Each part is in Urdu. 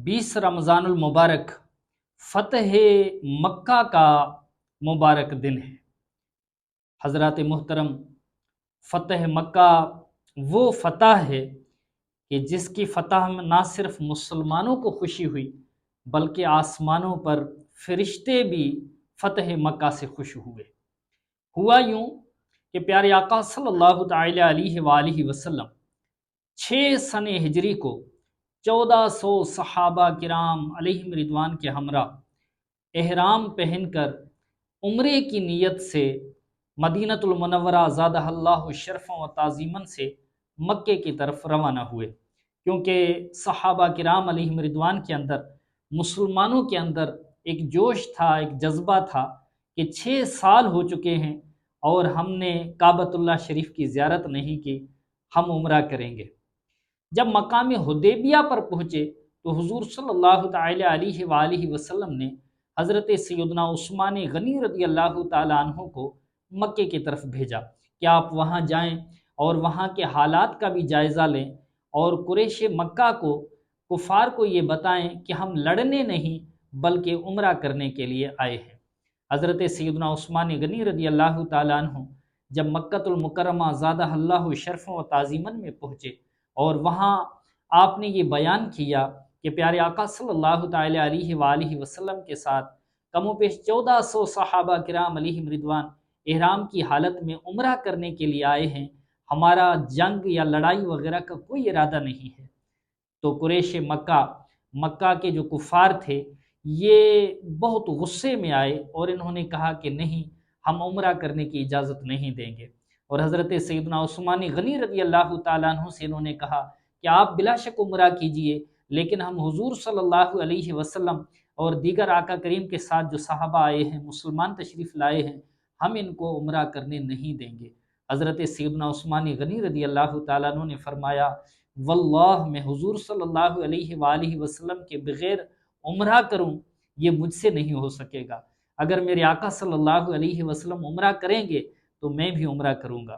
20 رمضان المبارک فتح مکہ کا مبارک دن ہے۔ حضرات محترم، فتح مکہ وہ فتح ہے کہ جس کی فتح میں نہ صرف مسلمانوں کو خوشی ہوئی بلکہ آسمانوں پر فرشتے بھی فتح مکہ سے خوش ہوئے۔ ہوا یوں کہ پیارے آقا صلی اللہ تعالی علیہ وآلہ وسلم 6 سن ہجری کو 1400 صحابہ کرام علیہم رضوان کے ہمراہ احرام پہن کر عمرے کی نیت سے مدینۃ المنورہ زادہ اللہ شرفا و تعظیما سے مکے کی طرف روانہ ہوئے، کیونکہ صحابہ کرام علیہم رضوان کے اندر، مسلمانوں کے اندر ایک جوش تھا، ایک جذبہ تھا کہ 6 سال ہو چکے ہیں اور ہم نے کعبۃ اللہ شریف کی زیارت نہیں کی، ہم عمرہ کریں گے۔ جب مقام حدیبیہ پر پہنچے تو حضور صلی اللہ تعالی علیہ وآلہ وسلم نے حضرت سیدنا عثمان غنی رضی اللہ تعالیٰ عنہ کو مکے کی طرف بھیجا کہ آپ وہاں جائیں اور وہاں کے حالات کا بھی جائزہ لیں اور قریش مکہ کو، کفار کو یہ بتائیں کہ ہم لڑنے نہیں بلکہ عمرہ کرنے کے لیے آئے ہیں۔ حضرت سیدنا عثمان غنی رضی اللہ تعالیٰ عنہ جب مکۃ المکرمہ زادہ اللہ شرفا و تعظیما میں پہنچے اور وہاں آپ نے یہ بیان کیا کہ پیارے آقا صلی اللہ تعالی علیہ وآلہ وسلم کے ساتھ کم و بیش 1400 صحابہ کرام علیہم رضوان احرام کی حالت میں عمرہ کرنے کے لیے آئے ہیں، ہمارا جنگ یا لڑائی وغیرہ کا کوئی ارادہ نہیں ہے۔ تو قریش مکہ کے جو کفار تھے یہ بہت غصے میں آئے اور انہوں نے کہا کہ نہیں، ہم عمرہ کرنے کی اجازت نہیں دیں گے۔ اور حضرت سیدنا عثمان غنی رضی اللہ تعالیٰ عنہ سے انہوں نے کہا کہ آپ بلا شک عمرہ کیجئے، لیکن ہم حضور صلی اللہ علیہ وسلم اور دیگر آقا کریم کے ساتھ جو صحابہ آئے ہیں، مسلمان تشریف لائے ہیں، ہم ان کو عمرہ کرنے نہیں دیں گے۔ حضرت سیدنا عثمان غنی رضی اللہ تعالیٰ عنہ نے فرمایا، واللہ میں حضور صلی اللہ علیہ وآلہ وسلم کے بغیر عمرہ کروں یہ مجھ سے نہیں ہو سکے گا، اگر میرے آقا صلی اللہ علیہ وسلم عمرہ کریں گے تو میں بھی عمرہ کروں گا۔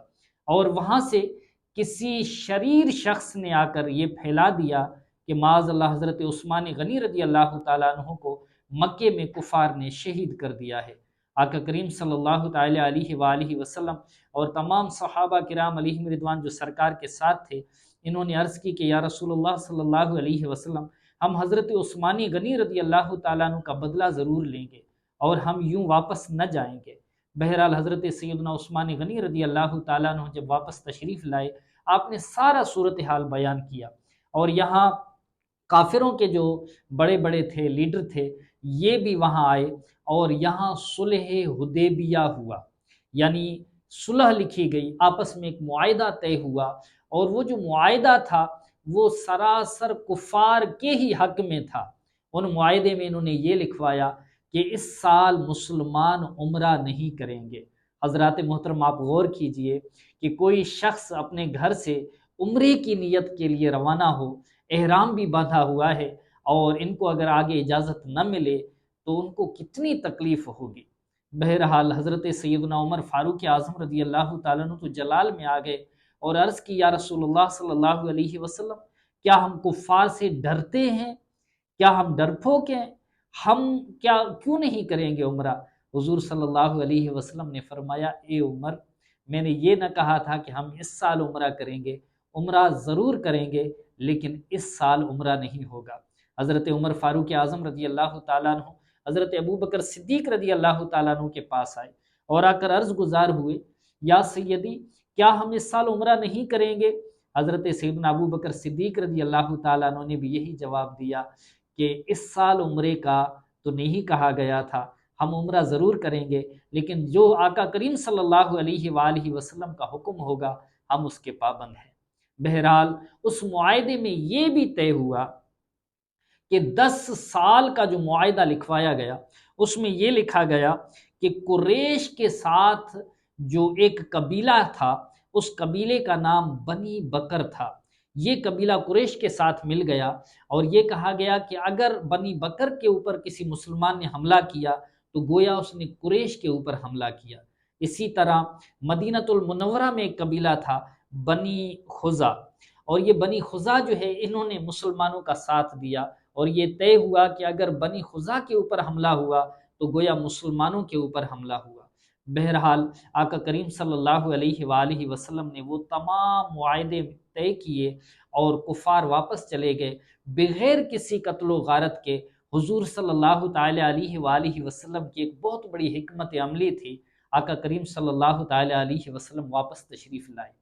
اور وہاں سے کسی شریر شخص نے آ کر یہ پھیلا دیا کہ معاذ اللہ حضرت عثمان غنی رضی اللہ تعالیٰ عنہ کو مکے میں کفار نے شہید کر دیا ہے۔ آقا کریم صلی اللہ تعالی علیہ وآلہ وسلم اور تمام صحابہ کرام علیہم رضوان جو سرکار کے ساتھ تھے، انہوں نے عرض کی کہ یا رسول اللہ صلی اللہ علیہ وسلم، ہم حضرت عثمان غنی رضی اللہ تعالیٰ عنہ کا بدلہ ضرور لیں گے اور ہم یوں واپس نہ جائیں گے۔ بہرحال حضرت سیدنا عثمان غنی رضی اللہ تعالیٰ عنہ جب واپس تشریف لائے، آپ نے سارا صورتحال بیان کیا، اور یہاں کافروں کے جو بڑے بڑے تھے، لیڈر تھے، یہ بھی وہاں آئے اور یہاں صلح حدیبیہ ہوا، یعنی صلح لکھی گئی، آپس میں ایک معاہدہ طے ہوا، اور وہ جو معاہدہ تھا وہ سراسر کفار کے ہی حق میں تھا۔ ان معاہدے میں انہوں نے یہ لکھوایا کہ اس سال مسلمان عمرہ نہیں کریں گے۔ حضرات محترم، آپ غور کیجئے کہ کوئی شخص اپنے گھر سے عمرے کی نیت کے لیے روانہ ہو، احرام بھی باندھا ہوا ہے، اور ان کو اگر آگے اجازت نہ ملے تو ان کو کتنی تکلیف ہوگی۔ بہرحال حضرت سیدنا عمر فاروق اعظم رضی اللہ تعالیٰ عنہ تو جلال میں آ گئے اور عرض کی یا رسول اللہ صلی اللہ علیہ وسلم، کیا ہم کفار سے ڈرتے ہیں؟ کیا ہم ڈرپوک ہیں؟ ہم کیوں نہیں کریں گے عمرہ؟ حضور صلی اللہ علیہ وسلم نے فرمایا، اے عمر، میں نے یہ نہ کہا تھا کہ ہم اس سال عمرہ کریں گے، عمرہ ضرور کریں گے لیکن اس سال عمرہ نہیں ہوگا۔ حضرت عمر فاروق اعظم رضی اللہ تعالیٰ عنہ حضرت ابو بکر صدیق رضی اللہ تعالیٰ عنہ کے پاس آئے اور آ کر عرض گزار ہوئے، یا سیدی، کیا ہم اس سال عمرہ نہیں کریں گے؟ حضرت سیدنا ابو بکر صدیق رضی اللہ تعالیٰ عنہ نے بھی یہی جواب دیا کہ اس سال عمرے کا تو نہیں کہا گیا تھا، ہم عمرہ ضرور کریں گے لیکن جو آقا کریم صلی اللہ علیہ وآلہ وسلم کا حکم ہوگا ہم اس کے پابند ہیں۔ بہرحال اس معاہدے میں یہ بھی طے ہوا کہ 10 سال کا جو معاہدہ لکھوایا گیا اس میں یہ لکھا گیا کہ قریش کے ساتھ جو ایک قبیلہ تھا، اس قبیلے کا نام بنی بکر تھا، یہ قبیلہ قریش کے ساتھ مل گیا اور یہ کہا گیا کہ اگر بنی بکر کے اوپر کسی مسلمان نے حملہ کیا تو گویا اس نے قریش کے اوپر حملہ کیا۔ اسی طرح مدینۃ المنورہ میں ایک قبیلہ تھا بنی خزا، اور یہ بنی خزا جو ہے انہوں نے مسلمانوں کا ساتھ دیا اور یہ طے ہوا کہ اگر بنی خزا کے اوپر حملہ ہوا تو گویا مسلمانوں کے اوپر حملہ ہوا۔ بہرحال آقا کریم صلی اللہ علیہ وآلہ وسلم نے وہ تمام معاہدے طے کیے اور کفار واپس چلے گئے بغیر کسی قتل و غارت کے۔ حضور صلی اللہ تعالی علیہ وآلہ وسلم کی ایک بہت بڑی حکمت عملی تھی، آقا کریم صلی اللہ تعالی علیہ وسلم واپس تشریف لائے۔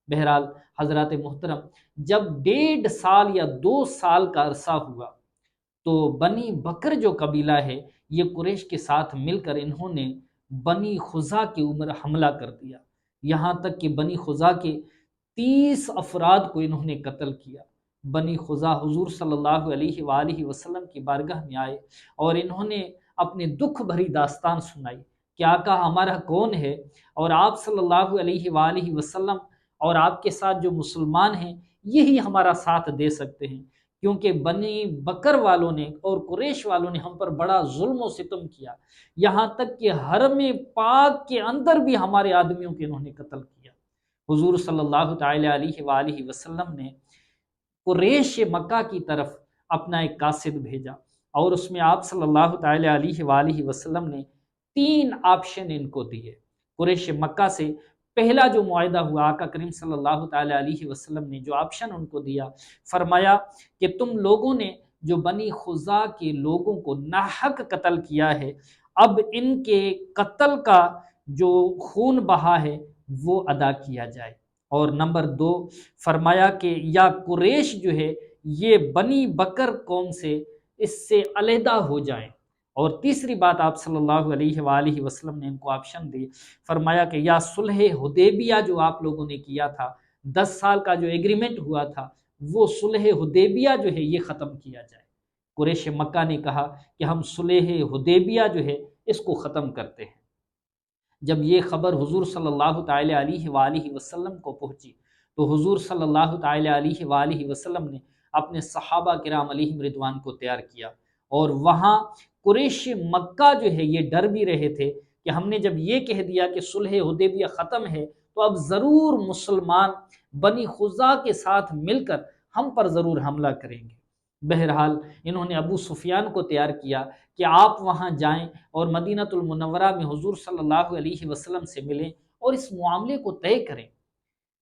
بہرحال حضرات محترم، جب 1.5 یا 2 سال کا عرصہ ہوا تو بنی بکر جو قبیلہ ہے یہ قریش کے ساتھ مل کر انہوں نے بنی خزا کے اوپر حملہ کر دیا، یہاں تک کہ بنی خزا کے 30 افراد کو انہوں نے قتل کیا۔ بنی خزا حضور صلی اللہ علیہ وآلہ وسلم کی بارگاہ میں آئے اور انہوں نے اپنے دکھ بھری داستان سنائی کہ آقا ہمارا کون ہے، اور آپ صلی اللہ علیہ وآلہ وسلم اور آپ کے ساتھ جو مسلمان ہیں یہی ہمارا ساتھ دے سکتے ہیں، کیونکہ بنی بکر والوں نے اور قریش والوں نے ہم پر بڑا ظلم و ستم کیا، یہاں تک کہ حرم پاک کے اندر بھی ہمارے آدمیوں کے انہوں نے قتل کیا۔ حضور صلی اللہ تعالی علیہ وآلہ وسلم نے قریش مکہ کی طرف اپنا ایک قاصد بھیجا اور اس میں آپ صلی اللہ تعالی علیہ وآلہ وسلم نے 3 آپشن ان کو دیے۔ قریش مکہ سے پہلا جو معاہدہ ہوا، آقا کریم صلی اللہ تعالی علیہ وسلم نے جو آپشن ان کو دیا، فرمایا کہ تم لوگوں نے جو بنی خزا کے لوگوں کو ناحق قتل کیا ہے، اب ان کے قتل کا جو خون بہا ہے وہ ادا کیا جائے۔ اور نمبر 2 فرمایا کہ یا قریش جو ہے یہ بنی بکر قوم سے اس سے علیحدہ ہو جائیں۔ اور تیسری بات آپ صلی اللہ علیہ وآلہ وسلم نے ان کو آپشن دی، فرمایا کہ یا صلح حدیبیہ جو آپ لوگوں نے کیا تھا، 10 سال کا جو ایگریمنٹ ہوا تھا، وہ صلح حدیبیہ جو ہے یہ ختم کیا جائے۔ قریش مکہ نے کہا کہ ہم صلح حدیبیہ جو ہے اس کو ختم کرتے ہیں۔ جب یہ خبر حضور صلی اللہ تعالی علیہ وآلہ وسلم کو پہنچی تو حضور صلی اللہ تعالی علیہ وآلہ وسلم نے اپنے صحابہ کرام علیہم رضوان کو تیار کیا، اور وہاں قریش مکہ جو ہے یہ ڈر بھی رہے تھے کہ ہم نے جب یہ کہہ دیا کہ صلح حدیبیہ ختم ہے تو اب ضرور مسلمان بنی خزا کے ساتھ مل کر ہم پر ضرور حملہ کریں گے۔ بہرحال انہوں نے ابو سفیان کو تیار کیا کہ آپ وہاں جائیں اور مدینہ المنورہ میں حضور صلی اللہ علیہ وسلم سے ملیں اور اس معاملے کو طے کریں۔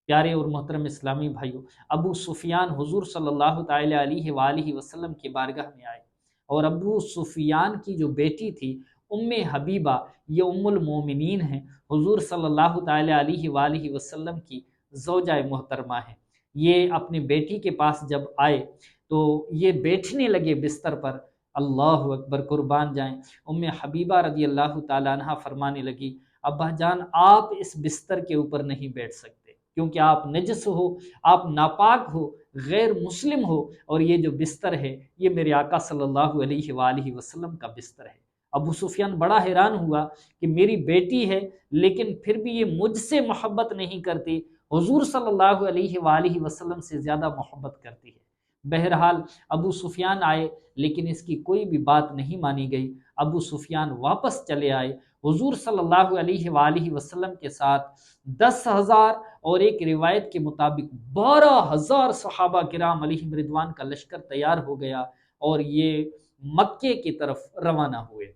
پیارے اور محترم اسلامی بھائیوں، ابو سفیان حضور صلی اللہ تعالی علیہ وآلہ وسلم کی بارگاہ میں آئے، اور ابو سفیان کی جو بیٹی تھی ام حبیبہ، یہ ام المومنین ہیں، حضور صلی اللہ تعالی علیہ وآلہ وسلم کی زوجہ محترمہ ہیں۔ یہ اپنے بیٹی کے پاس جب آئے تو یہ بیٹھنے لگے بستر پر، اللہ اکبر، قربان جائیں، ام حبیبہ رضی اللہ تعالیٰ عنہ فرمانے لگی ابا جان آپ اس بستر کے اوپر نہیں بیٹھ سکتے، کیونکہ آپ نجس ہو، آپ ناپاک ہو، غیر مسلم ہو، اور یہ جو بستر ہے یہ میرے آقا صلی اللہ علیہ وآلہ وسلم کا بستر ہے۔ ابو سفیان بڑا حیران ہوا کہ میری بیٹی ہے لیکن پھر بھی یہ مجھ سے محبت نہیں کرتی، حضور صلی اللہ علیہ وآلہ وسلم سے زیادہ محبت کرتی ہے۔ بہرحال ابو سفیان آئے لیکن اس کی کوئی بھی بات نہیں مانی گئی۔ ابو سفیان واپس چلے آئے، حضور صلی اللہ علیہ وآلہ وسلم کے ساتھ 10,000 اور ایک روایت کے مطابق 12,000 صحابہ کرام علیہم رضوان کا لشکر تیار ہو گیا اور یہ مکے کی طرف روانہ ہوئے۔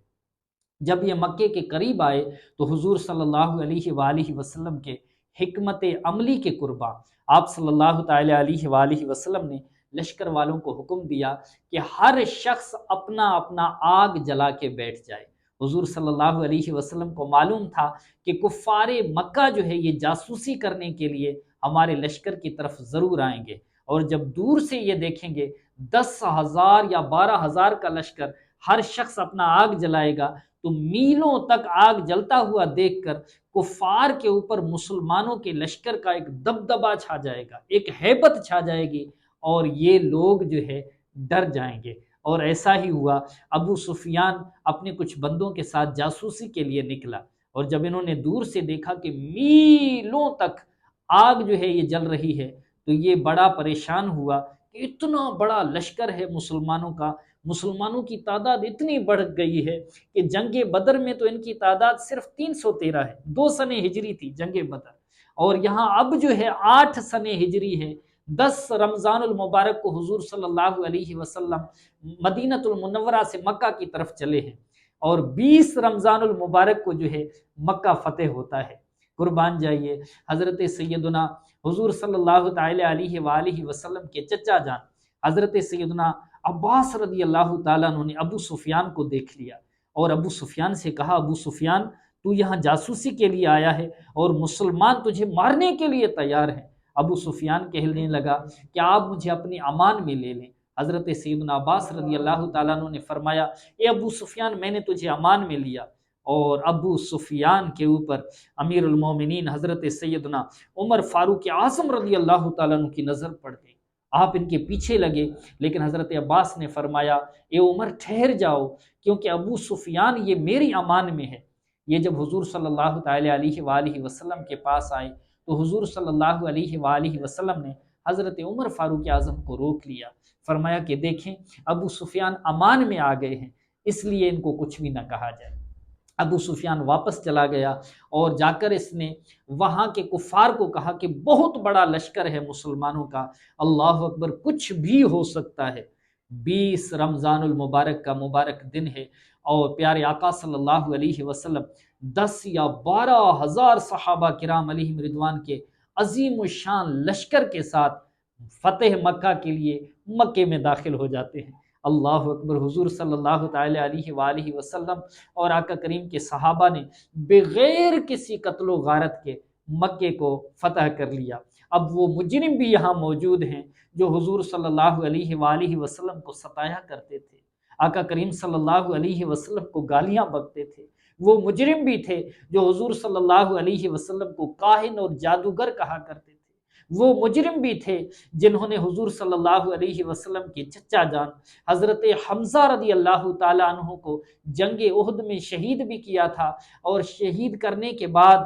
جب یہ مکے کے قریب آئے تو حضور صلی اللہ علیہ وآلہ وسلم کے حکمت عملی کے قربان آپ صلی اللہ تعالی علیہ وآلہ وسلم نے لشکر والوں کو حکم دیا کہ ہر شخص اپنا اپنا آگ جلا کے بیٹھ جائے۔ حضور صلی اللہ علیہ وسلم کو معلوم تھا کہ کفار مکہ جو ہے یہ جاسوسی کرنے کے لیے ہمارے لشکر کی طرف ضرور آئیں گے، اور جب دور سے یہ دیکھیں گے 10,000 یا 12,000 کا لشکر ہر شخص اپنا آگ جلائے گا تو میلوں تک آگ جلتا ہوا دیکھ کر کفار کے اوپر مسلمانوں کے لشکر کا ایک دبدبا چھا جائے گا، ایک ہیبت چھا جائے گی، اور یہ لوگ جو ہے ڈر جائیں گے۔ اور ایسا ہی ہوا، ابو سفیان اپنے کچھ بندوں کے ساتھ جاسوسی کے لیے نکلا، اور جب انہوں نے دور سے دیکھا کہ میلوں تک آگ جو ہے یہ جل رہی ہے تو یہ بڑا پریشان ہوا کہ اتنا بڑا لشکر ہے مسلمانوں کا، مسلمانوں کی تعداد اتنی بڑھ گئی ہے کہ جنگ بدر میں تو ان کی تعداد صرف 313 ہے، 2 سنہ ہجری تھی جنگ بدر، اور یہاں اب جو ہے 8 سنہ ہجری ہے 10 رمضان المبارک کو حضور صلی اللہ علیہ وسلم مدینۃ المنورہ سے مکہ کی طرف چلے ہیں، اور 20 رمضان المبارک کو جو ہے مکہ فتح ہوتا ہے۔ قربان جائیے، حضرت سیدنا حضور صلی اللہ تعالی علیہ وآلہ وسلم کے چچا جان حضرت سیدنا عباس رضی اللہ تعالیٰ عنہ نے ابو سفیان کو دیکھ لیا، اور ابو سفیان سے کہا، ابو سفیان تو یہاں جاسوسی کے لیے آیا ہے اور مسلمان تجھے مارنے کے لیے تیار ہیں۔ ابو سفیان کہنے لگا کہ آپ مجھے اپنی امان میں لے لیں۔ حضرت سیدنا عباس رضی اللہ تعالیٰ عنہ نے فرمایا، اے ابو سفیان، میں نے تجھے امان میں لیا۔ اور ابو سفیان کے اوپر امیر المومنین حضرت سیدنا عمر فاروق اعظم رضی اللہ تعالیٰ عنہ کی نظر پڑ گئی۔ آپ ان کے پیچھے لگے، لیکن حضرت عباس نے فرمایا، اے عمر ٹھہر جاؤ، کیونکہ ابو سفیان یہ میری امان میں ہے۔ یہ جب حضور صلی اللہ تعالی علیہ وآلہ وسلم کے پاس آئے تو حضور صلی اللہ علیہ وآلہ وسلم نے حضرت عمر فاروق اعظم کو روک لیا، فرمایا کہ دیکھیں ابو سفیان امان میں آ گئے ہیں، اس لیے ان کو کچھ بھی نہ کہا جائے۔ ابو سفیان واپس چلا گیا اور جا کر اس نے وہاں کے کفار کو کہا کہ بہت بڑا لشکر ہے مسلمانوں کا، اللہ اکبر، کچھ بھی ہو سکتا ہے۔ 20 رمضان المبارک کا مبارک دن ہے، اور پیارے آقا صلی اللہ علیہ وسلم 10 یا 12 ہزار صحابہ کرام علیہم رضوان کے عظیم الشان لشکر کے ساتھ فتح مکہ کے لیے مکے میں داخل ہو جاتے ہیں۔ اللہ اکبر، حضور صلی اللہ تعالی علیہ وآلہ وسلم اور آقا کریم کے صحابہ نے بغیر کسی قتل و غارت کے مکے کو فتح کر لیا۔ اب وہ مجرم بھی یہاں موجود ہیں جو حضور صلی اللہ علیہ وآلہ وسلم کو ستایا کرتے تھے، آقا کریم صلی اللہ علیہ وسلم کو گالیاں بکتے تھے۔ وہ مجرم بھی تھے جو حضور صلی اللہ علیہ وسلم کو کاہن اور جادوگر کہا کرتے تھے۔ وہ مجرم بھی تھے جنہوں نے حضور صلی اللہ علیہ وسلم کے چچا جان حضرت حمزہ رضی اللہ تعالیٰ عنہ کو جنگ احد میں شہید بھی کیا تھا، اور شہید کرنے کے بعد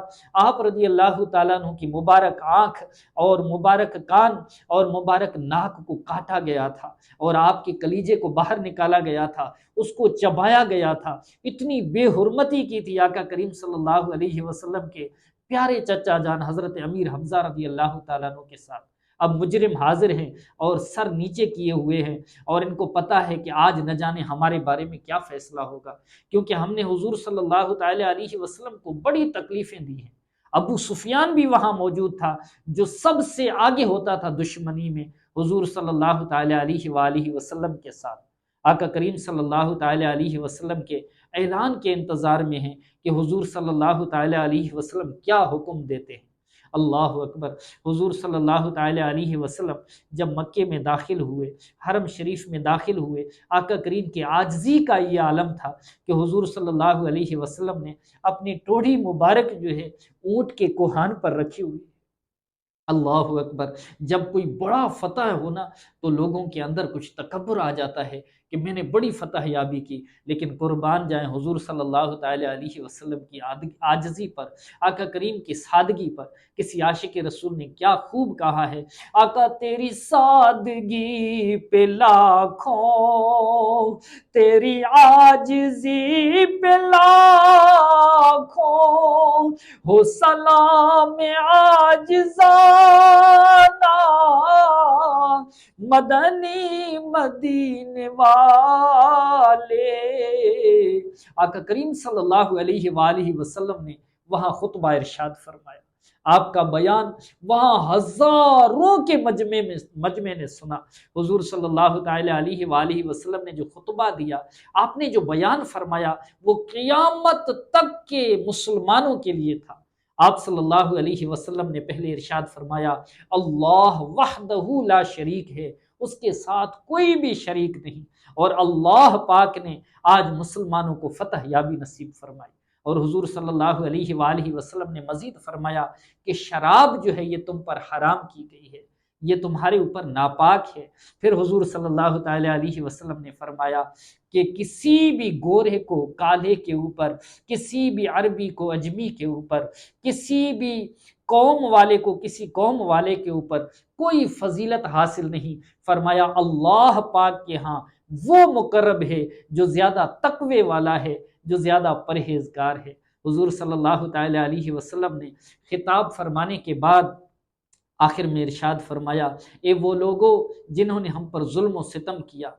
آپ رضی اللہ تعالیٰ عنہ کی مبارک آنکھ اور مبارک کان اور مبارک ناک کو کاٹا گیا تھا، اور آپ کے کلیجے کو باہر نکالا گیا تھا، اس کو چبایا گیا تھا۔ اتنی بے حرمتی کی تھی آقا کریم صلی اللہ علیہ وسلم کے پیارے چچا جان حضرت امیر حمزہ رضی اللہ تعالیٰ عنہ کے ساتھ۔ اب مجرم حاضر ہیں اور سر نیچے کیے ہوئے ہیں، اور ان کو پتا ہے کہ آج نہ جانے ہمارے بارے میں کیا فیصلہ ہوگا، کیونکہ ہم نے حضور صلی اللہ تعالی علیہ وسلم کو بڑی تکلیفیں دی ہیں۔ ابو سفیان بھی وہاں موجود تھا جو سب سے آگے ہوتا تھا دشمنی میں حضور صلی اللہ تعالی علیہ وآلہ وسلم کے ساتھ۔ آقا کریم صلی اللہ تعالی علیہ وسلم کے اعلان کے انتظار میں ہیں کہ حضور صلی اللہ تعالی علیہ وسلم کیا حکم دیتے ہیں۔ اللہ اکبر، حضور صلی اللہ تعالی علیہ وسلم جب مکے میں داخل ہوئے، حرم شریف میں داخل ہوئے، آقا کریم کے عاجزی کا یہ عالم تھا کہ حضور صلی اللہ علیہ وسلم نے اپنی ٹوڑی مبارک جو ہے اونٹ کے کوہان پر رکھی ہوئی۔ اللہ اکبر، جب کوئی بڑا فتح ہونا تو لوگوں کے اندر کچھ تکبر آ جاتا ہے کہ میں نے بڑی فتح یابی کی، لیکن قربان جائیں حضور صلی اللہ تعالی علیہ وسلم کی عاجزی پر، آقا کریم کی سادگی پر۔ کسی عاشق رسول نے کیا خوب کہا ہے، آقا تیری سادگی پہ لاکھوں، تیری عاجزی پہ لاکھوں، ہو سلام عاجزانہ مدنی مدینے والے۔ آقا کریم صلی اللہ علیہ وآلہ وسلم نے وہاں خطبہ ارشاد فرمایا، آپ کا بیان وہاں ہزاروں کے مجمع نے سنا۔ حضور صلی اللہ تعالی علیہ وآلہ وسلم نے جو خطبہ دیا، آپ نے جو بیان فرمایا، وہ قیامت تک کے مسلمانوں کے لیے تھا۔ آپ صلی اللہ علیہ وسلم نے پہلے ارشاد فرمایا، اللہ وحدہ لا شریک ہے، اس کے ساتھ کوئی بھی شریک نہیں، اور اللہ پاک نے آج مسلمانوں کو فتح یابی نصیب فرمائی۔ اور حضور صلی اللہ علیہ وآلہ وسلم نے مزید فرمایا کہ شراب جو ہے یہ تم پر حرام کی گئی ہے، یہ تمہارے اوپر ناپاک ہے۔ پھر حضور صلی اللہ تعالی علیہ وسلم نے فرمایا کہ کسی بھی گورے کو کالے کے اوپر، کسی بھی عربی کو اجمی کے اوپر، کسی بھی قوم والے کو کسی قوم والے کے اوپر کوئی فضیلت حاصل نہیں۔ فرمایا اللہ پاک کے ہاں وہ مقرب ہے جو زیادہ تقوی والا ہے، جو زیادہ پرہیزگار ہے۔ حضور صلی اللہ تعالی علیہ وسلم نے خطاب فرمانے کے بعد آخر میں ارشاد فرمایا، اے وہ لوگوں جنہوں نے ہم پر ظلم و ستم کیا،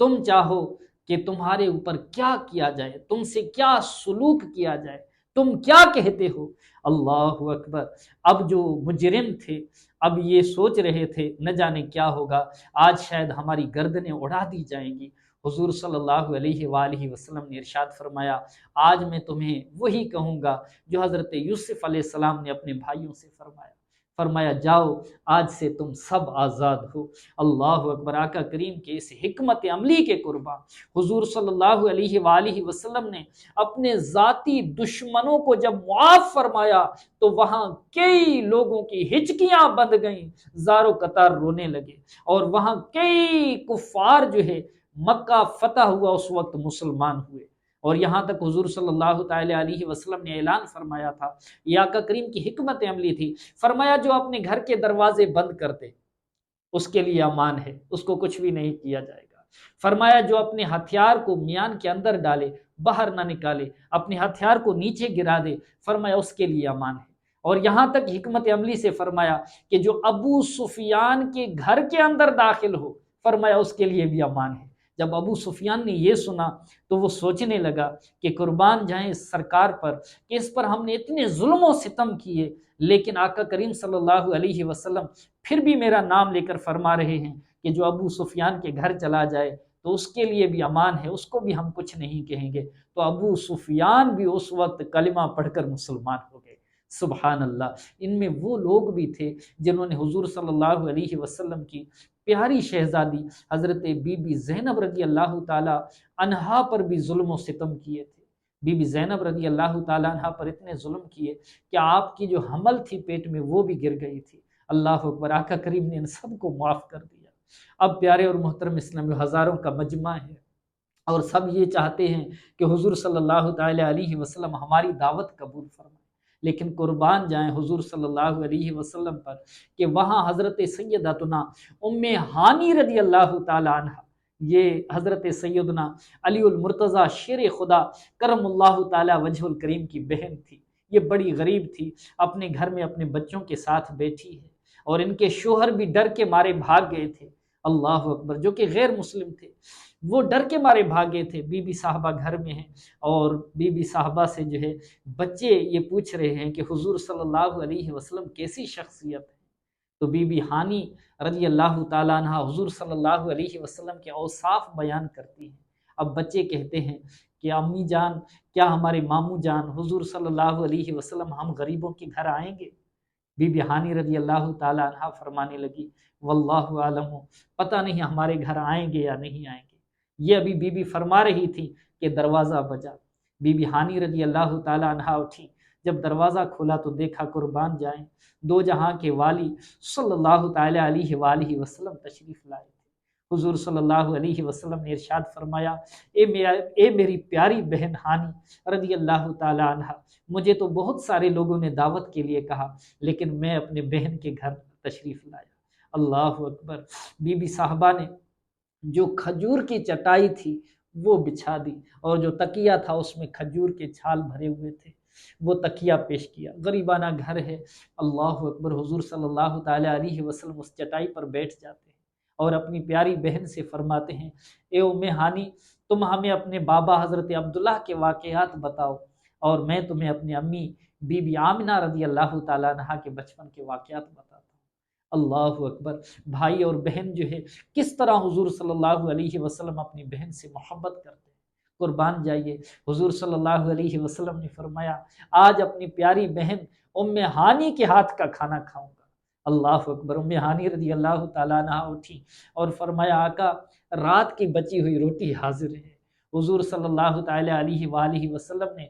تم چاہو کہ تمہارے اوپر کیا کیا جائے، تم سے کیا سلوک کیا جائے، تم کیا کہتے ہو؟ اللہ اکبر۔ اب جو مجرم تھے اب یہ سوچ رہے تھے نہ جانے کیا ہوگا، آج شاید ہماری گردنیں اڑا دی جائیں گی۔ حضور صلی اللہ علیہ وآلہ وسلم نے ارشاد فرمایا، آج میں تمہیں وہی کہوں گا جو حضرت یوسف علیہ السلام نے اپنے بھائیوں سے فرمایا، فرمایا جاؤ آج سے تم سب آزاد ہو۔ اللہ اکبر۔ آقا کریم کے اس حکمت عملی کے قربان حضور صلی اللہ علیہ وآلہ وسلم نے اپنے ذاتی دشمنوں کو جب معاف فرمایا تو وہاں کئی لوگوں کی ہچکیاں بند گئیں، زار و قطار رونے لگے، اور وہاں کئی کفار جو ہے مکہ فتح ہوا اس وقت مسلمان ہوئے۔ اور یہاں تک حضور صلی اللہ تعالی علیہ وسلم نے اعلان فرمایا تھا، یہ آقا کریم کی حکمت عملی تھی، فرمایا جو اپنے گھر کے دروازے بند کرتے اس کے لیے امان ہے، اس کو کچھ بھی نہیں کیا جائے گا۔ فرمایا جو اپنے ہتھیار کو میان کے اندر ڈالے، باہر نہ نکالے، اپنے ہتھیار کو نیچے گرا دے، فرمایا اس کے لیے امان ہے۔ اور یہاں تک حکمت عملی سے فرمایا کہ جو ابو سفیان کے گھر کے اندر داخل ہو، فرمایا اس کے لیے بھی امان ہے۔ جب ابو سفیان نے یہ سنا تو وہ سوچنے لگا کہ قربان جائیں اس سرکار پر کہ اس پر ہم نے اتنے ظلم و ستم کیے، لیکن آقا کریم صلی اللہ علیہ وسلم پھر بھی میرا نام لے کر فرما رہے ہیں کہ جو ابو سفیان کے گھر چلا جائے تو اس کے لیے بھی امان ہے، اس کو بھی ہم کچھ نہیں کہیں گے۔ تو ابو سفیان بھی اس وقت کلمہ پڑھ کر مسلمان ہو گئے۔ سبحان اللہ۔ ان میں وہ لوگ بھی تھے جنہوں نے حضور صلی اللہ علیہ وسلم کی پیاری شہزادی حضرت بی بی زینب رضی اللہ تعالی عنہا پر بھی ظلم و ستم کیے تھے۔ بی بی زینب رضی اللہ تعالی عنہا پر اتنے ظلم کیے کہ آپ کی جو حمل تھی پیٹ میں وہ بھی گر گئی تھی۔ اللہ اکبر۔ آقا کریم نے ان سب کو معاف کر دیا۔ اب پیارے اور محترم اسلامی، ہزاروں کا مجمع ہے اور سب یہ چاہتے ہیں کہ حضور صلی اللہ تعالی علیہ وسلم ہماری دعوت قبول فرمائے، لیکن قربان جائیں حضور صلی اللہ علیہ وسلم پر کہ وہاں حضرت سیدتنا ام ہانی رضی اللہ تعالی عنہ، یہ حضرت سیدنا علی المرتضیٰ شیر خدا کرم اللہ تعالی وجہ الکریم کی بہن تھی۔ یہ بڑی غریب تھی، اپنے گھر میں اپنے بچوں کے ساتھ بیٹھی ہے، اور ان کے شوہر بھی ڈر کے مارے بھاگ گئے تھے۔ اللہ اکبر۔ جو کہ غیر مسلم تھے، وہ ڈر کے مارے بھاگے تھے۔ بی بی صاحبہ گھر میں ہیں اور بی بی صاحبہ سے جو ہے بچے یہ پوچھ رہے ہیں کہ حضور صلی اللہ علیہ وسلم کیسی شخصیت ہے؟ تو بی بی ہانی رضی اللہ تعالیٰ عنہ حضور صلی اللہ علیہ وسلم کے اوصاف بیان کرتی ہیں۔ اب بچے کہتے ہیں کہ امی جان، کیا ہمارے ماموں جان حضور صلی اللہ علیہ وسلم ہم غریبوں کے گھر آئیں گے؟ بی بی ہانی رضی اللہ تعالیٰ عنہ فرمانے لگی، واللہ عالم، پتہ نہیں ہمارے گھر آئیں گے یا نہیں آئیں گے۔ یہ ابھی بی بی فرما رہی تھی کہ دروازہ بجا۔ بی بی ہانی رضی اللہ تعالیٰ عنہ اٹھی، جب دروازہ کھولا تو دیکھا قربان جائیں دو جہاں کے والی صلی اللہ تعالی علیہ وآلہ وسلم تشریف لائے تھے۔ حضور صلی اللہ علیہ وسلم نے ارشاد فرمایا، اے میری پیاری بہن ہانی رضی اللہ تعالی عنہ، مجھے تو بہت سارے لوگوں نے دعوت کے لیے کہا، لیکن میں اپنے بہن کے گھر تشریف لایا۔ اللہ اکبر۔ بی بی صاحبہ نے جو کھجور کی چٹائی تھی وہ بچھا دی، اور جو تکیہ تھا اس میں کھجور کے چھال بھرے ہوئے تھے، وہ تکیہ پیش کیا۔ غریبانہ گھر ہے۔ اللہ اکبر۔ حضور صلی اللہ تعالی علیہ وسلم اس چٹائی پر بیٹھ جاتے ہیں اور اپنی پیاری بہن سے فرماتے ہیں، اے ام ہانی، تم ہمیں اپنے بابا حضرت عبداللہ کے واقعات بتاؤ، اور میں تمہیں اپنی امی بی بی آمنہ رضی اللہ تعالیٰ عنہا کے بچپن کے واقعات بتاتا ہوں۔ اللہ اکبر۔ بھائی اور بہن جو ہے کس طرح حضور صلی اللہ علیہ وسلم اپنی بہن سے محبت کرتے ہیں۔ قربان جائیے، حضور صلی اللہ علیہ وسلم نے فرمایا، آج اپنی پیاری بہن ام ہانی کے ہاتھ کا کھانا کھاؤں گا۔ اللہ اکبر۔ ام ہانی رضی اللہ تعالیٰ عنہا اٹھی اور فرمایا، آقا رات کی بچی ہوئی روٹی حاضر ہے۔ حضور صلی اللہ تعالی علیہ وآلہ وسلم نے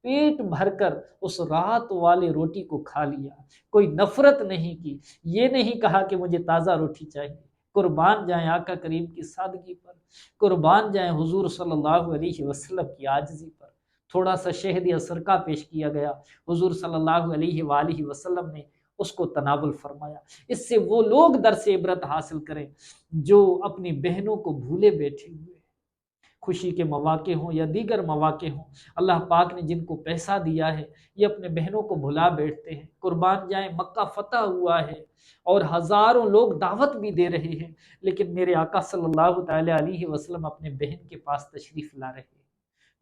پیٹ بھر کر اس رات والے روٹی کو کھا لیا، کوئی نفرت نہیں کی، یہ نہیں کہا کہ مجھے تازہ روٹی چاہیے۔ قربان جائیں آقا کریم کی سادگی پر، قربان جائیں حضور صلی اللہ علیہ وسلم کی عاجزی پر۔ تھوڑا سا شہد یا سرکہ پیش کیا گیا، حضور صلی اللہ علیہ وآلہ وسلم نے اس کو تناول فرمایا۔ اس سے وہ لوگ درس عبرت حاصل کریں جو اپنی بہنوں کو بھولے بیٹھے ہوئے۔ خوشی کے مواقع ہوں یا دیگر مواقع ہوں، اللہ پاک نے جن کو پیسہ دیا ہے یہ اپنے بہنوں کو بھلا بیٹھتے ہیں۔ قربان جائیں، مکہ فتح ہوا ہے اور ہزاروں لوگ دعوت بھی دے رہے ہیں، لیکن میرے آقا صلی اللہ تعالی علیہ وسلم اپنے بہن کے پاس تشریف لا رہے ہیں۔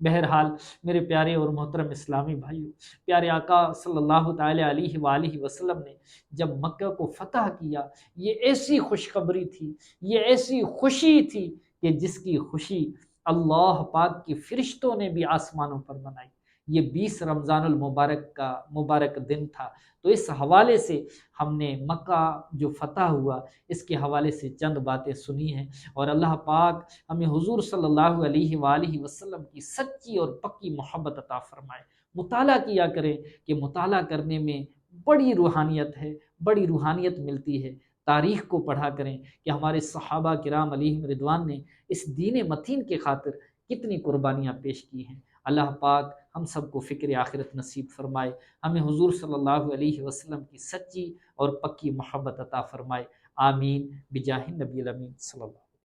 بہرحال میرے پیارے اور محترم اسلامی بھائیوں، پیارے آقا صلی اللہ تعالی علیہ وآلہ وسلم نے جب مکہ کو فتح کیا، یہ ایسی خوشخبری تھی، یہ ایسی خوشی تھی کہ جس کی خوشی اللہ پاک کے فرشتوں نے بھی آسمانوں پر منائی۔ یہ 20 رمضان المبارک کا مبارک دن تھا، تو اس حوالے سے ہم نے مکہ جو فتح ہوا اس کے حوالے سے چند باتیں سنی ہیں، اور اللہ پاک ہمیں حضور صلی اللہ علیہ وآلہ وسلم کی سچی اور پکی محبت عطا فرمائے۔ مطالعہ کیا کریں کہ مطالعہ کرنے میں بڑی روحانیت ہے، بڑی روحانیت ملتی ہے۔ تاریخ کو پڑھا کریں کہ ہمارے صحابہ کرام علیہم رضوان نے اس دین متین کے خاطر کتنی قربانیاں پیش کی ہیں۔ اللہ پاک ہم سب کو فکر آخرت نصیب فرمائے، ہمیں حضور صلی اللہ علیہ وسلم کی سچی اور پکی محبت عطا فرمائے۔ آمین بجاہ النبی الامین صلی اللہ